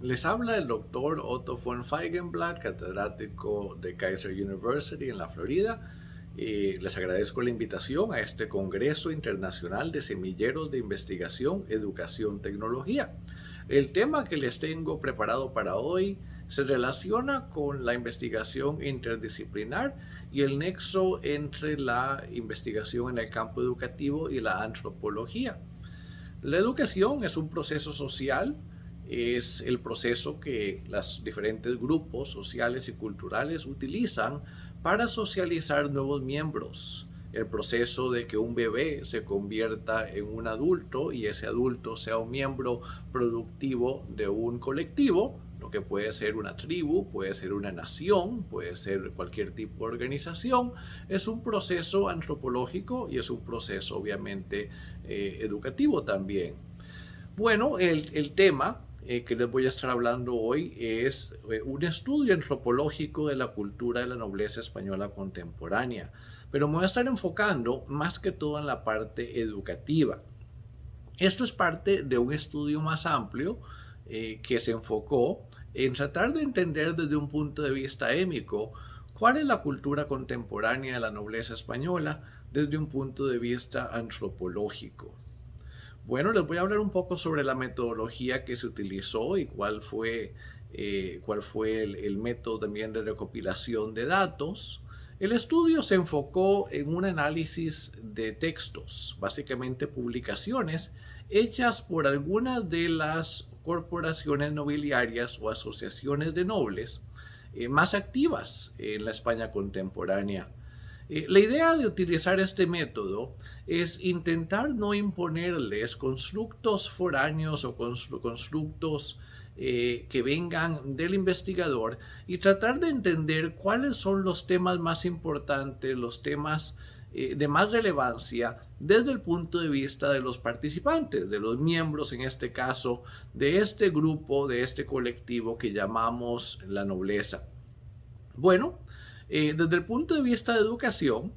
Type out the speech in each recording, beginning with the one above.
Les habla el doctor Otto von Feigenblatt, catedrático de Kaiser University en la Florida. Les agradezco la invitación a este Congreso Internacional de Semilleros de Investigación, Educación, Tecnología. El tema que les tengo preparado para hoy se relaciona con la investigación interdisciplinar y el nexo entre la investigación en el campo educativo y la antropología. La educación es un proceso social, es el proceso que los diferentes grupos sociales y culturales utilizan para socializar nuevos miembros. El proceso de que un bebé se convierta en un adulto y ese adulto sea un miembro productivo de un colectivo, lo que puede ser una tribu, puede ser una nación, puede ser cualquier tipo de organización, es un proceso antropológico y es un proceso obviamente educativo también. Bueno, el tema que les voy a estar hablando hoy es un estudio antropológico de la cultura de la nobleza española contemporánea, pero me voy a estar enfocando más que todo en la parte educativa. Esto es parte de un estudio más amplio que se enfocó en tratar de entender desde un punto de vista émico cuál es la cultura contemporánea de la nobleza española desde un punto de vista antropológico. Bueno, les voy a hablar un poco sobre la metodología que se utilizó y cuál fue el método también de recopilación de datos. El estudio se enfocó en un análisis de textos, básicamente publicaciones hechas por algunas de las corporaciones nobiliarias o asociaciones de nobles más activas en la España contemporánea. La idea de utilizar este método es intentar no imponerles constructos foráneos o constructos que vengan del investigador y tratar de entender cuáles son los temas más importantes, los temas de más relevancia desde el punto de vista de los participantes, de los miembros en este caso, de este grupo, de este colectivo que llamamos la nobleza. Bueno, desde el punto de vista de educación,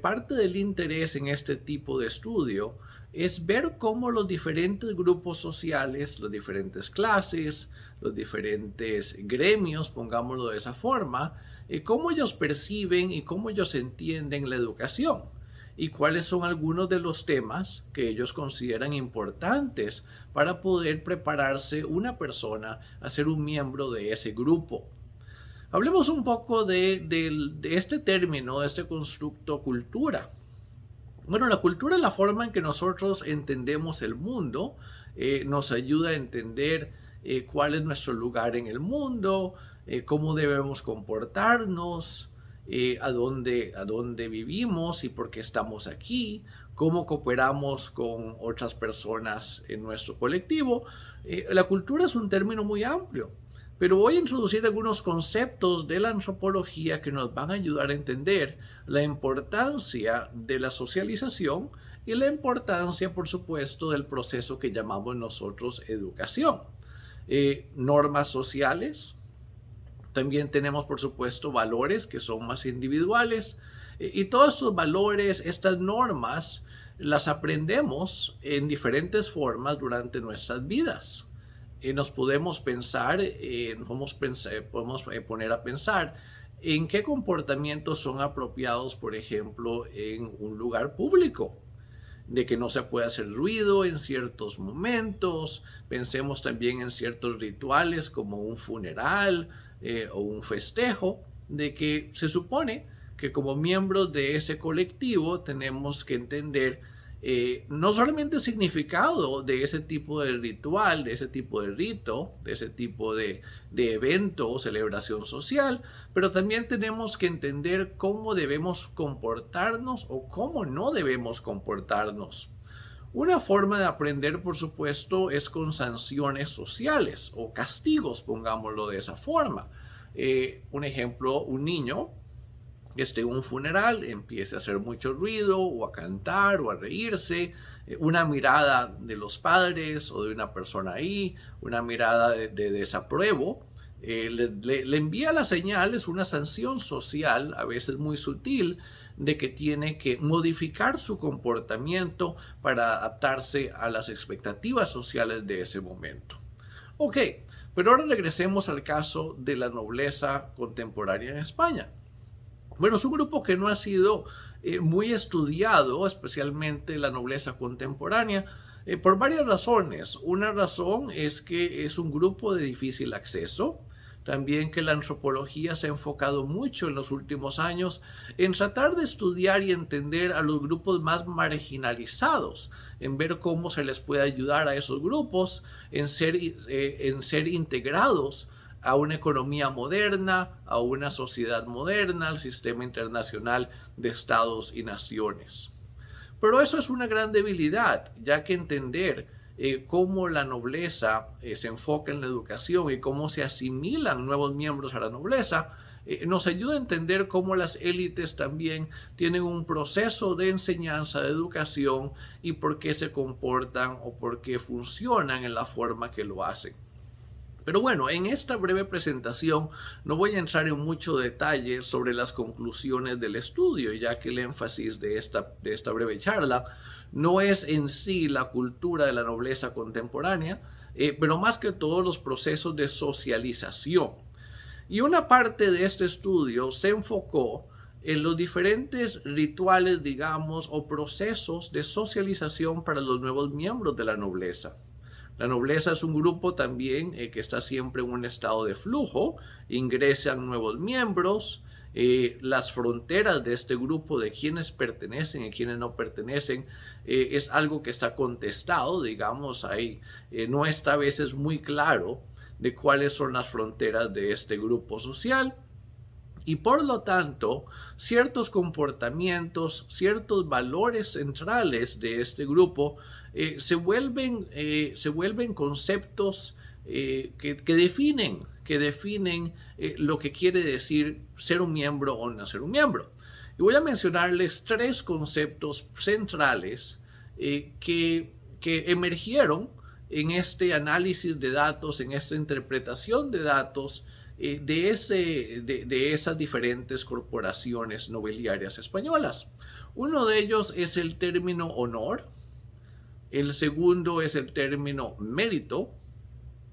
parte del interés en este tipo de estudio es ver cómo los diferentes grupos sociales, las diferentes clases, los diferentes gremios, pongámoslo de esa forma, cómo ellos perciben y cómo ellos entienden la educación y cuáles son algunos de los temas que ellos consideran importantes para poder prepararse una persona a ser un miembro de ese grupo. Hablemos un poco de este término, de este constructo cultura. Bueno, la cultura es la forma en que nosotros entendemos el mundo, nos ayuda a entender cuál es nuestro lugar en el mundo, cómo debemos comportarnos, a dónde vivimos y por qué estamos aquí, cómo cooperamos con otras personas en nuestro colectivo. La cultura es un término muy amplio, pero voy a introducir algunos conceptos de la antropología que nos van a ayudar a entender la importancia de la socialización y la importancia, por supuesto, del proceso que llamamos nosotros educación. Normas sociales, también tenemos, por supuesto, valores que son más individuales. Y todos estos valores, estas normas, las aprendemos en diferentes formas durante nuestras vidas. Nos podemos podemos poner a pensar en qué comportamientos son apropiados, por ejemplo, en un lugar público, de que no se puede hacer ruido en ciertos momentos. Pensemos también en ciertos rituales como un funeral o un festejo, de que se supone que como miembros de ese colectivo tenemos que entender no solamente el significado de ese tipo de ritual, de ese tipo de rito, de ese tipo de evento o celebración social, pero también tenemos que entender cómo debemos comportarnos o cómo no debemos comportarnos. Una forma de aprender, por supuesto, es con sanciones sociales o castigos, pongámoslo de esa forma. Un ejemplo, un niño que esté en un funeral, empiece a hacer mucho ruido o a cantar o a reírse, una mirada de los padres o de una persona ahí, una mirada de desapruebo, le envía las señales, una sanción social, a veces muy sutil, de que tiene que modificar su comportamiento para adaptarse a las expectativas sociales de ese momento. Ok, pero ahora regresemos al caso de la nobleza contemporánea en España. Bueno, es un grupo que no ha sido muy estudiado, especialmente la nobleza contemporánea, por varias razones. Una razón es que es un grupo de difícil acceso. También que la antropología se ha enfocado mucho en los últimos años en tratar de estudiar y entender a los grupos más marginalizados, en ver cómo se les puede ayudar a esos grupos en ser integrados a una economía moderna, a una sociedad moderna, al sistema internacional de estados y naciones. Pero eso es una gran debilidad, ya que entender cómo la nobleza se enfoca en la educación y cómo se asimilan nuevos miembros a la nobleza, nos ayuda a entender cómo las élites también tienen un proceso de enseñanza, de educación y por qué se comportan o por qué funcionan en la forma que lo hacen. Pero bueno, en esta breve presentación no voy a entrar en mucho detalle sobre las conclusiones del estudio, ya que el énfasis de esta breve charla no es en sí la cultura de la nobleza contemporánea, pero más que todo los procesos de socialización. Y una parte de este estudio se enfocó en los diferentes rituales, digamos, o procesos de socialización para los nuevos miembros de la nobleza. La nobleza es un grupo también que está siempre en un estado de flujo, ingresan nuevos miembros, las fronteras de este grupo, de quienes pertenecen y quienes no pertenecen, es algo que está contestado, digamos, ahí no está a veces muy claro de cuáles son las fronteras de este grupo social. Y por lo tanto, ciertos comportamientos, ciertos valores centrales de este grupo se vuelven conceptos que definen lo que quiere decir ser un miembro o no ser un miembro. Y voy a mencionarles tres conceptos centrales que emergieron en este análisis de datos, en esta interpretación de datos de esas diferentes corporaciones nobiliarias españolas. Uno de ellos es el término honor, el segundo es el término mérito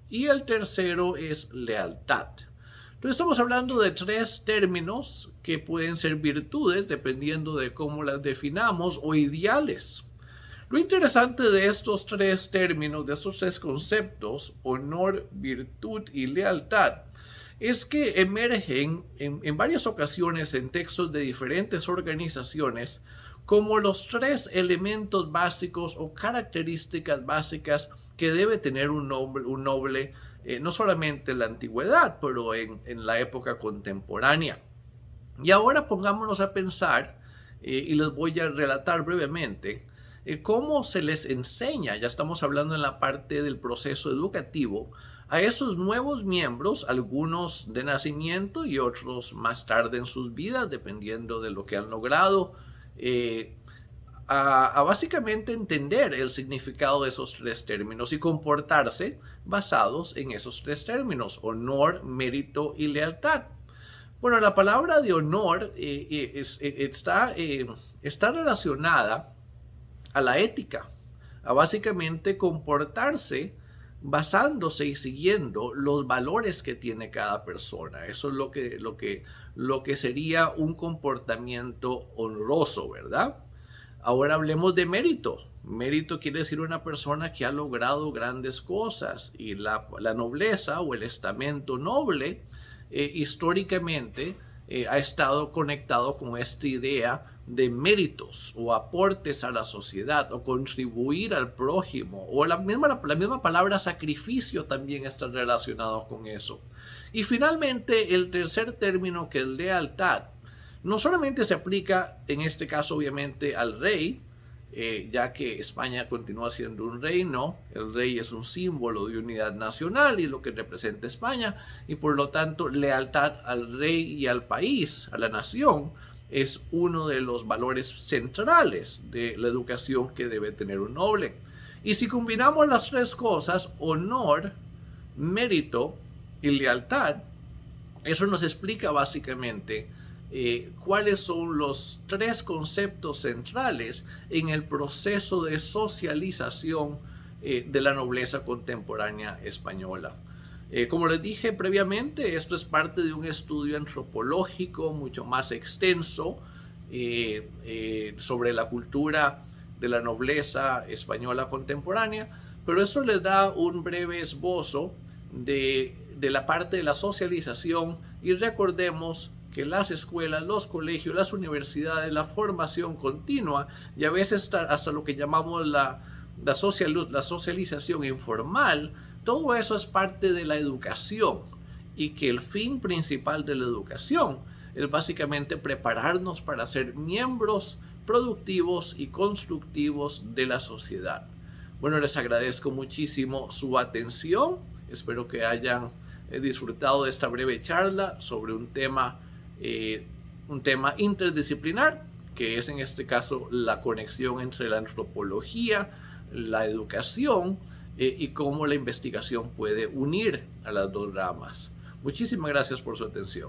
y el tercero es lealtad. Entonces estamos hablando de tres términos que pueden ser virtudes dependiendo de cómo las definamos o ideales. Lo interesante de estos tres términos, de estos tres conceptos, honor, virtud y lealtad, es que emergen en varias ocasiones en textos de diferentes organizaciones como los tres elementos básicos o características básicas que debe tener un noble no solamente en la antigüedad, pero en la época contemporánea. Y ahora pongámonos a pensar, y les voy a relatar brevemente, cómo se les enseña, ya estamos hablando en la parte del proceso educativo, a esos nuevos miembros, algunos de nacimiento y otros más tarde en sus vidas, dependiendo de lo que han logrado, a básicamente entender el significado de esos tres términos y comportarse basados en esos tres términos: honor, mérito y lealtad. Bueno, la palabra de honor está relacionada a la ética, a básicamente comportarse basándose y siguiendo los valores que tiene cada persona. Eso es lo que sería un comportamiento honroso, ¿verdad? Ahora hablemos de mérito. Mérito quiere decir una persona que ha logrado grandes cosas, y la nobleza o el estamento noble históricamente ha estado conectado con esta idea de méritos o aportes a la sociedad o contribuir al prójimo, o la misma palabra sacrificio también está relacionado con eso. Y finalmente el tercer término, que es lealtad, no solamente se aplica en este caso obviamente al rey, ya que España continúa siendo un reino. El rey es un símbolo de unidad nacional y lo que representa España, y por lo tanto lealtad al rey y al país, a la nación, es uno de los valores centrales de la educación que debe tener un noble. Y si combinamos las tres cosas, honor, mérito y lealtad, eso nos explica básicamente cuáles son los tres conceptos centrales en el proceso de socialización de la nobleza contemporánea española. Como les dije previamente, esto es parte de un estudio antropológico mucho más extenso sobre la cultura de la nobleza española contemporánea, pero esto les da un breve esbozo de la parte de la socialización, y recordemos que las escuelas, los colegios, las universidades, la formación continua y a veces hasta lo que llamamos la socialización informal, todo eso es parte de la educación, y que el fin principal de la educación es básicamente prepararnos para ser miembros productivos y constructivos de la sociedad. Bueno, les agradezco muchísimo su atención. Espero que hayan disfrutado de esta breve charla sobre un tema interdisciplinar, que es en este caso la conexión entre la antropología, la educación y cómo la investigación puede unir a las dos ramas. Muchísimas gracias por su atención.